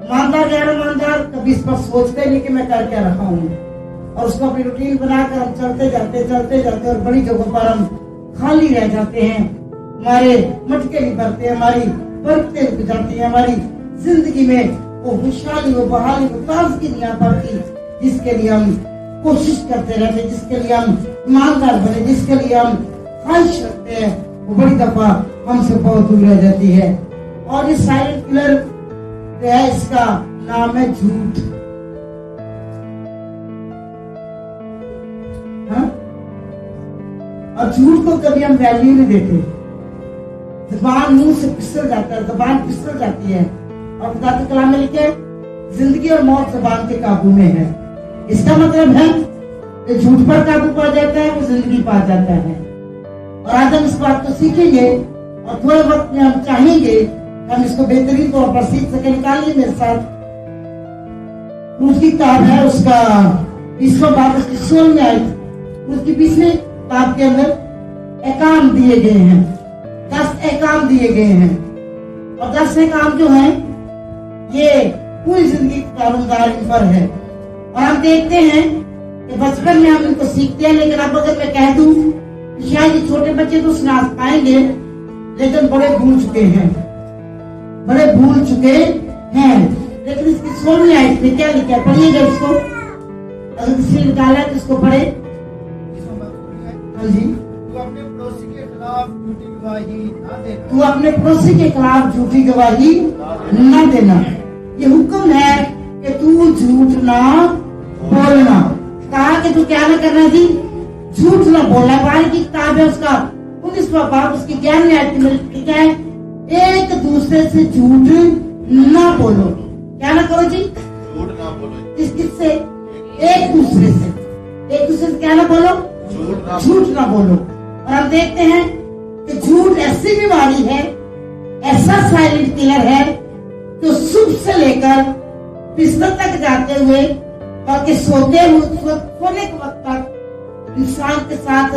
ईमानदार गैर ईमानदार कभी इस पर सोचते नहीं कि मैं कर क्या रहा हूँ, और उसको अपनी रूटीन बनाकर हम चलते जाते और बड़ी जगहों पर हम खाली रह जाते हैं, हमारे मटके नहीं भरते, हमारी बरकतें रुक जाती है, हमारी जिंदगी में वो खुशहाली, वो बहाली, वो ताजगी नहीं आ पाती जिसके लिए हम कोशिश करते रहते, जिसके लिए हम ईमानदार बने, जिसके लिए हम ख्वाहिश रखते हैं, वो बड़ी दफा हमसे बहुत दूर रह जाती है। और ये साइलेंट किलर जो है, इसका नाम है झूठ। हाँ? और झूठ को कभी हम वैल्यू नहीं देते, ज़बान मुंह से फिसल जाता है, ज़बान फिसल जाती है, और खुदा के कलाम में लिखे जिंदगी और मौत ज़बान के काबू में है। इसका मतलब है कि झूठ पर काबू पा जाता है, वो जिंदगी पा जाता है। और आज हम इस बात को सीखेंगे, और थोड़े वक्त में हम चाहेंगे हम इसको बेहतरीन तौर पर सीख सके। निकालिए मेरे साथ उसकी किताब है, उसका 20वां बाब, उसकी 16वीं आयत, उसकी 20वें बाब के अंदर एहकाम दिए गए हैं, 10 एहकाम दिए गए हैं, और 10 एहकाम जो हैं ये पूरी जिंदगी का दारोमदार पर है। और हम देखते हैं कि बचपन में हम इनको सीखते हैं, लेकिन अब अगर मैं कह दूं शायद ये छोटे बच्चे तो सुना पाएंगे, लेकिन बड़े भूल चुके हैं। लेकिन इसकी 16वीं आयत में क्या लिखा है, पढ़िएगा इसको, अगर किसी ने निकाला है तो इसको पढ़े। हाँ जी। तू अपने पड़ोसी के खिलाफ झूठी गवाही ना देना। तू अपने पड़ोसी के खिलाफ झूठी गवाही न देना। ये हुक्म है कि तू झूठ ना बोलना। कहा कि तू क्या ना करना थी, झूठ ना बोलना। कुरान की किताब है, उसका 19वां बाब, उसकी 11वीं आयत में लिखा है एक दूसरे से झूठ ना बोलो। क्या ना करो जी, झूठ ना बोलो। किससे? एक दूसरे से क्या ना बोलो, झूठ ना बोलो। और हम देखते हैं कि झूठ ऐसी बीमारी है, ऐसा साइलेंट किलर है जो सुबह से लेकर बिस्तर तक जाते हुए और सोते हुए सोने के वक्त तक इंसान के साथ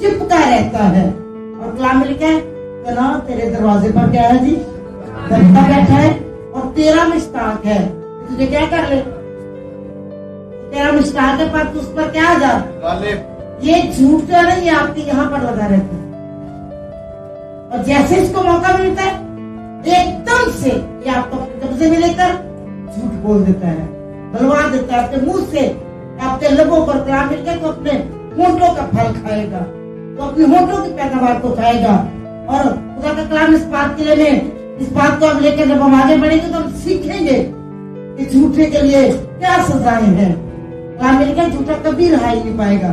चिपका रहता है। और कलाम में लिखा है ना, तेरे दरवाजे पर क्या है जी, दरख्ता बैठा है और तेरा मुश्ताक है, तुझे क्या कर ले, तेरा मुश्ताक है, पर तू उस पर क्या आ जा। ये झूठ जो है ना, ये आपके यहाँ पर लगा रहता है, और जैसे इसको मौका मिलता है एकदम से ये आपको कब्जे में लेकर झूठ बोल देता है, बलवा देता है आपके मुंह से, आपके लबों पर कलाम मिलकर तो अपने होंठों का फल खाएगा, तो अपने होंठों की पैदावार को खाएगा। और खुदा का कलाम इस बात के लिए, इस बात को हम लेकर जब हम आगे बढ़ेंगे तो हम सीखेंगे कि झूठे के लिए क्या सजाएं हैं। कलाम में लिखा है झूठा कभी रहाई नहीं पाएगा,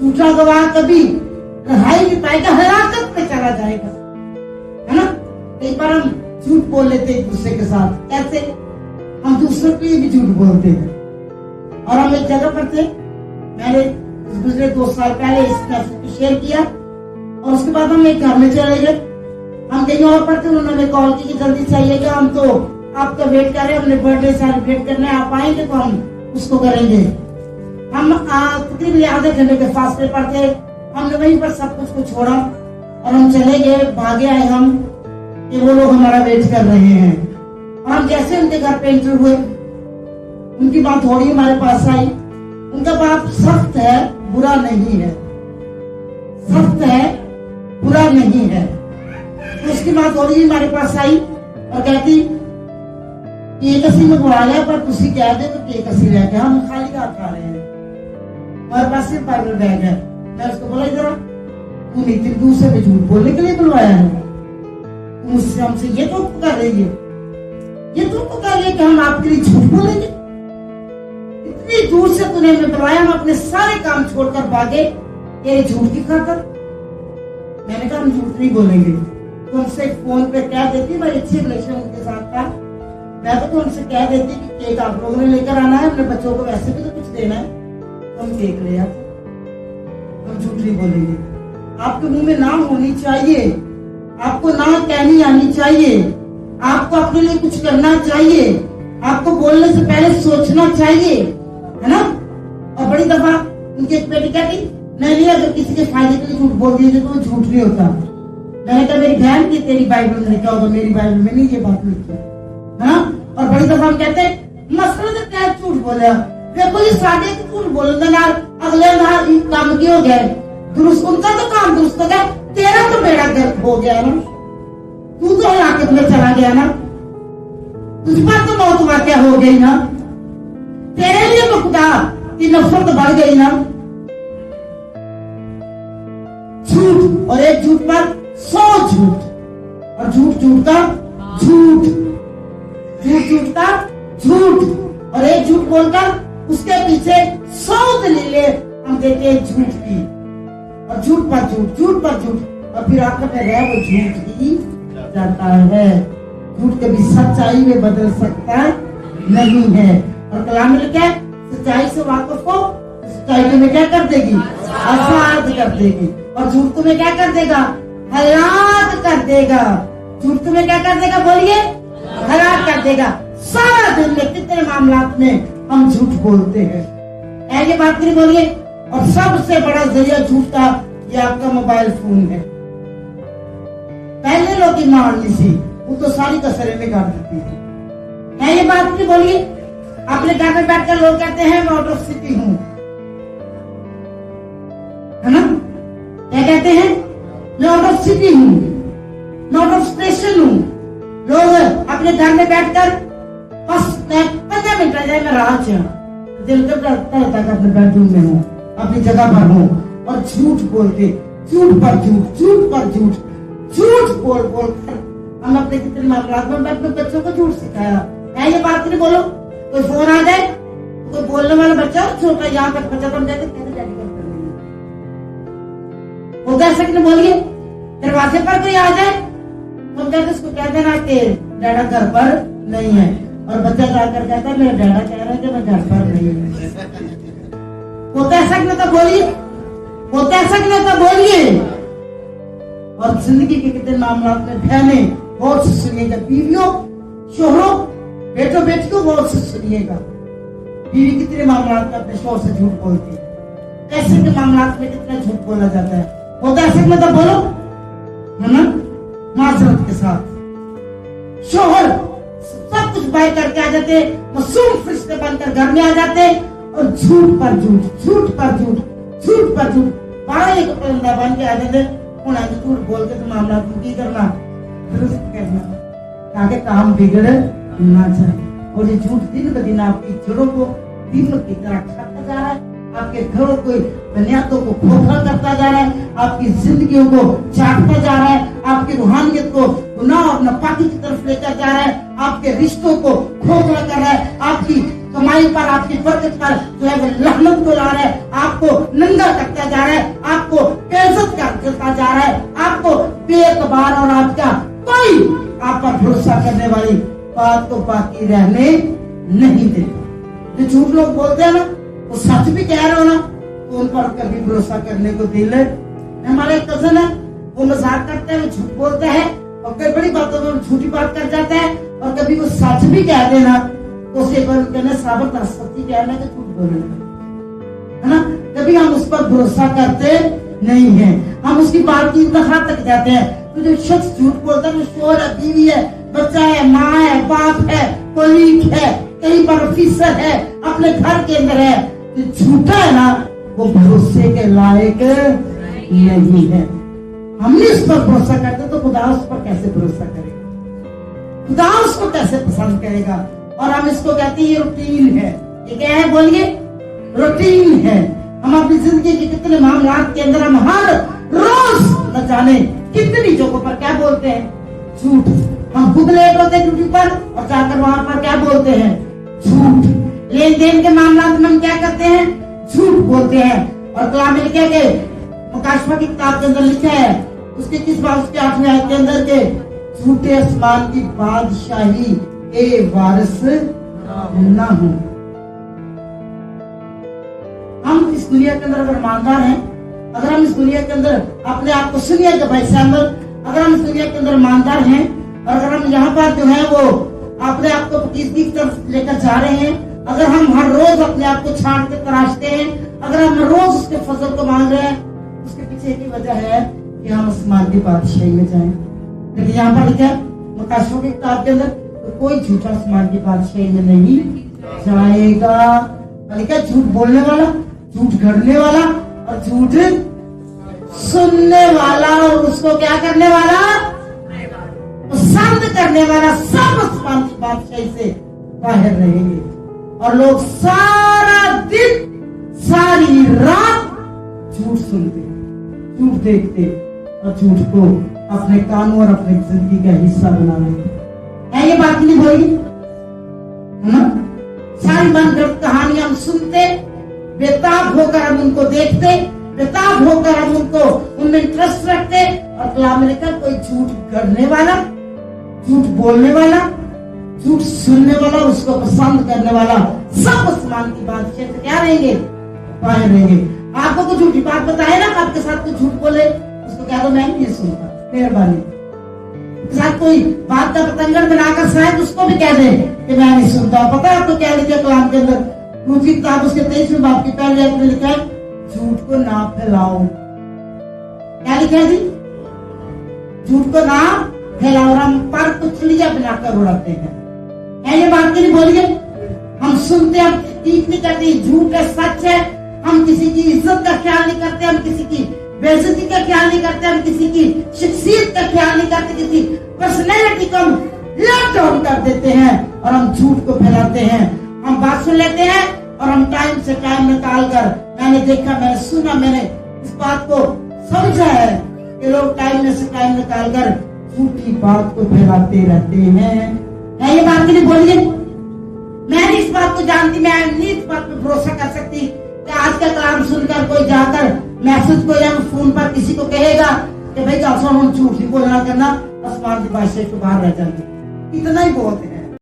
झूठा गवाह कभी रहाई नहीं पाएगा, हलाकत में चला जाएगा, है ना। कई बार हम झूठ बोल लेते एक दूसरे के साथ, कैसे हम दूसरों के लिए भी झूठ बोलते हैं। और हम एक जगह पर थे, मैंने गुजरे 2 साल पहले इस मैसेज को शेयर किया, और उसके बाद हम एक घर में चले गए। हम कहीं और पर थे, उन्होंने कॉल की कि जल्दी से आइएगा, हम तो आपका वेट कर रहे हैं, हमने बर्थडे सेलिब्रेट करना है, आप आएंगे तो हम उसको करेंगे। हम तकरीबन आधे घंटे के फासले पर थे, हमने वहीं पर सब कुछ को छोड़ा और हम चले गए, भागे आए हम कि वो लोग हमारा वेट कर रहे हैं। और हम जैसे उनके घर पे एंटर हुए, उनकी बात थोड़ी हमारे पास आई। उनका बाप सख्त है, बुरा नहीं है, सख्त है, बुरा नहीं है। तो उसकी बात थोड़ी हमारे पास आई और कहती केक असी मंगवा लिया, पर तुसी कह दे तो केक असी लेके हम खाली हाथ खा रहे हैं, हमारे पास सिर्फ बाइबल बैग है। मैं उसको बोला इधर तू नहीं, तेरी दूसरे पे झूठ बोलने के लिए बुलवाया है, मुझसे हमसे ये तो कर रही है, ये तो कर रही है कि हम आपके लिए झूठ बोलेंगे। इतनी दूर से तूने हमें बुलवाया, हम अपने सारे काम छोड़कर भागे तेरे झूठ की खातर। मैंने कहा हम झूठ नहीं बोलेंगे। तो उनसे फोन पे कह देती, मेरी अच्छी रिलेशन उनके साथ था, मैं तो उनसे कह देती कि केक आप लोगों ने लेकर आना है, अपने बच्चों को वैसे भी तो कुछ देना है, हम केक ले आते, हम झूठ नहीं बोलेंगे। आपके मुंह में ना होनी चाहिए, आपको ना कहनी आनी चाहिए, आपको अपने लिए कुछ करना चाहिए, आपको बोलने से पहले सोचना चाहिए, है ना। और बड़ी दफा उनकी एक बेटी कहती नहीं, अगर किसी के फायदे के लिए झूठ बोल दिए तो वो झूठ नहीं होता। मैंने कहा मेरी बहन की तेरी बाइबल में लिखा होगा, मेरी बाइबल में नहीं ये बात लिखी है ना। और बड़ी दफा हम कहते हैं मसला तो क्या झूठ बोले देखो जी साढ़े झूठ बोलने नाल अगले नाल काम की हो गया दुरुस्त उनका तो काम दुरुस्त हो गया तेरा तो बेड़ा गर्क हो गया ना तू तो हलाकत में चला गया ना तुझ पर तो मौत वाक़या हो गई ना तेरे लिए तो खुदा की नफरत बढ़ गई ना झूठ और एक झूठ पर 100 झूठ और झूठ झूठ का झूठ झूठ झूठ का झूठ और एक झूठ बोलकर उसके पीछे 100 दलीलें हम देते हैं झूठ की और झूठ पर झूठ और फिर आखिर में रह वो झूठ ही जाता है झूठ कभी सच्चाई में बदल सकता नहीं है और कलाम में क्या सच्चाई से वाकिफ हो सच्चाई तुम्हें क्या कर देगी आजाद कर देगी और झूठ तुम्हें क्या कर देगा हलाक कर देगा झूठ तुम्हें क्या कर देगा बोलिए हलाक कर देगा सारा दिन में कितने मामलात में हम झूठ बोलते हैं ये बात नहीं बोलिए और सबसे बड़ा जरिया झूठ का ये आपका मोबाइल फोन है पहले लोग की मारनी थी वो तो सारी कसरें में काट देती थी ये बात नहीं बोलिए अपने घर में बैठकर लोग कहते हैं मैं आउट ऑफ सिटी हूँ है ना क्या कहते हैं मैं आउट ऑफ सिटी हूँ मैं आउट ऑफ स्टेशन हूँ लोग अपने घर में बैठकर बस 15 मिनट रह जाए मैं रात दिल कर अपने बेडरूम में हूँ अपनी जगह पर हूँ और झूठ बोलते झूठ पर झूठ बोल कर हम अपने कितने मामलात में अपने बच्चों को झूठ सिखाया ये बात नहीं बोलो कोई फोन आ जाए कोई बोलने वाला बच्चा छोटा यहाँ तक बच्चा बन जाए वो कह सकते बोलिए दरवाजे पर कोई आ जाए तो कहते उसको कह देना कि डैडा घर पर नहीं है और बच्चा जाकर कहता है मेरा डैडा कह रहा है कि मैं घर पर नहीं हूँ वो कह सकते तो बोलिए और जिंदगी के कितने मामलों में बहने बहुत से सुनिएगा बीवियों शोहरों बेटों बेटियों बहुत से सुनिएगा बीवी कितने मामलों में अपने शोहर से झूठ बोलती है ऐसे के मामलों में कितना झूठ बोला जाता है वो ऐसे में तो बोलो है ना माजरत के साथ शोहर सब कुछ बाय करके आ जाते मासूम फरिश्ते बनकर घर में आ जाते और झूठ पर झूठ बड़ा एक परिंदा बन के आ जाते उन्हें झूठ बोल के तो मामला की करना दुरुस्त करना ताकि काम बिगड़ ना जाए और ये झूठ दिन ब दिन आपकी जड़ों को दीमक की तरह खाता जा रहा है आपके घरों को बुनियादों को खोखला करता जा रहा है आपकी जिंदगियों को चाटता जा रहा है आपकी रूहानियत को गुनाह और नापाकी की तरफ लेकर जा रहा है आपके रिश्तों को खोखला कर रहा है आपकी कमाई पर आपकी बरकत पर जो है वो लानत को ला रहा है आपको नंगा करता जा रहा है आपको बेइज्जत करता जा रहा है आपको बेएतबार और आपका कोई आप पर भरोसा करने वाली बात को बाकी रहने नहीं देता जो झूठ लोग बोलते हैं ना वो सच भी कह रहे हो ना तो उन पर कभी भरोसा करने को दिल हमारे कजन है वो मजाक करते हैं वो झूठ बोलते हैं और कई बड़ी बातों में झूठी बात कर जाता है और कभी वो सच भी कह देना तो उसे कहना साबित कर सकती कहना कि झूठ बोलेगा है ना कभी हम उस पर भरोसा करते नहीं है हम उसकी बात की दफा तक जाते हैं तो जो शख्स झूठ बोलता है शोहर है बीवी है बच्चा है माँ है बाप है कोलीग है कहीं पर ऑफिसर है अपने घर के अंदर है जो झूठा है ना वो भरोसे के लायक नहीं है हमने उस पर भरोसा करते तो खुदा उस पर कैसे भरोसा करेगा खुदा उसको कैसे पसंद करेगा और हम इसको कहते हैं ये रूटीन है ये क्या है बोलिए रूटीन है हम अपनी जिंदगी के कितने मामलात के अंदर हम हर रोज न जाने कितनी जगहों पर क्या बोलते हैं झूठ हम खुद लेट होते हैं ड्यूटी पर और जाकर वहां पर क्या बोलते हैं झूठ लेन देन के मामला में हम क्या करते हैं झूठ बोलते हैं और कलाम में लिखा है मुकाशफा की किताब के अंदर लिखा है उसके किस बात उसके 8वें आयत के अंदर के झूठे आसमान की बादशाही के वारिस ना हो हम इस दुनिया के अंदर अगर ईमानदार हैं अगर हम इस दुनिया के अंदर अपने आप को सुनिए कि भाई सैमुअल अगर हम इस दुनिया के अंदर ईमानदार हैं और अगर हम यहाँ पर जो है वो अपने आप को पकीज़गी की तरफ लेकर जा रहे हैं अगर हम हर रोज अपने आप को छांट के तराशते हैं अगर हम हर रोज उसके फजल को मांग रहे हैं उसके पीछे एक ही वजह है कि हम आसमान की बादशाही में जाएं लेकिन यहाँ पर लिखा है मुकाशफा की किताब के अंदर कोई झूठ आसमान की बादशाही में नहीं जाएगा। क्या झूठ बोलने वाला, झूठ गढ़ने वाला और झूठ सुनने वाला और उसको क्या करने वाला, पसंद करने वाला, सब आसमान की बादशाही से बाहर रहेंगे। और लोग सारा दिन सारी रात झूठ सुनते, झूठ देखते और झूठ को अपने कानों और अपनी जिंदगी का हिस्सा बना लेते हैं। ये बात नहीं बोली है ना? सारी मनगढ़ंत कहानियां हम सुनते, बेताब होकर हम उनको देखते, बेताब होकर हम उनको उनमें इंटरेस्ट रखते। और कलाम में लिखा कोई झूठ गढ़ने वाला, झूठ बोलने वाला, झूठ सुनने वाला, उसको पसंद करने वाला, सब आसमान की बादशाह से क्या रहेंगे, बाहर रहेंगे। आपको कुछ झूठी बात बताए ना, आपके साथ कुछ झूठ बोले, उसको कह दो मैं नहीं सुनता, मेहरबानी। साथ कोई बात का पतंगड़ बनाकर शायद उसको भी कह दे कि मैं नहीं सुनता। पता है आपको क्या लिखा कलाम के अंदर? दूसरी किताब उसके 23वें बाब की पहली आयत में लिखा है झूठ को ना फैलाओ। क्या लिखा है जी? झूठ को ना फैलाओ। हम पर पुतलियां बनाकर उड़ाते हैं। ये बात के लिए बोलिए, हम सुनते, हम ठीक नहीं करते, झूठ है सच है। हम किसी की इज्जत का ख्याल नहीं करते, हम किसी की बेइज्जती का ख्याल नहीं करते, हम किसी की शख्सियत का ख्याल नहीं करते, किसी पर्सनैलिटी को हम लेट डाउन कर देते हैं और हम झूठ को फैलाते हैं। हम बात सुन लेते हैं और हम टाइम से टाइम निकाल कर, मैंने देखा, मैंने सुना, मैंने इस बात को समझा है कि लोग टाइम में से टाइम निकाल कर झूठी बात को फैलाते रहते हैं। ये बात के लिए बोलिए, मैं इस बात को जानती, मैं नहीं इस बात पे भरोसा कर सकती कि आज का कलाम सुनकर कोई जाकर मैसेज को या फोन पर किसी को कहेगा कि भाई हम झूठ नहीं बोलना करना, आसमान की बादशाही को बाहर रह जाएंगे। इतना ही बहुत है।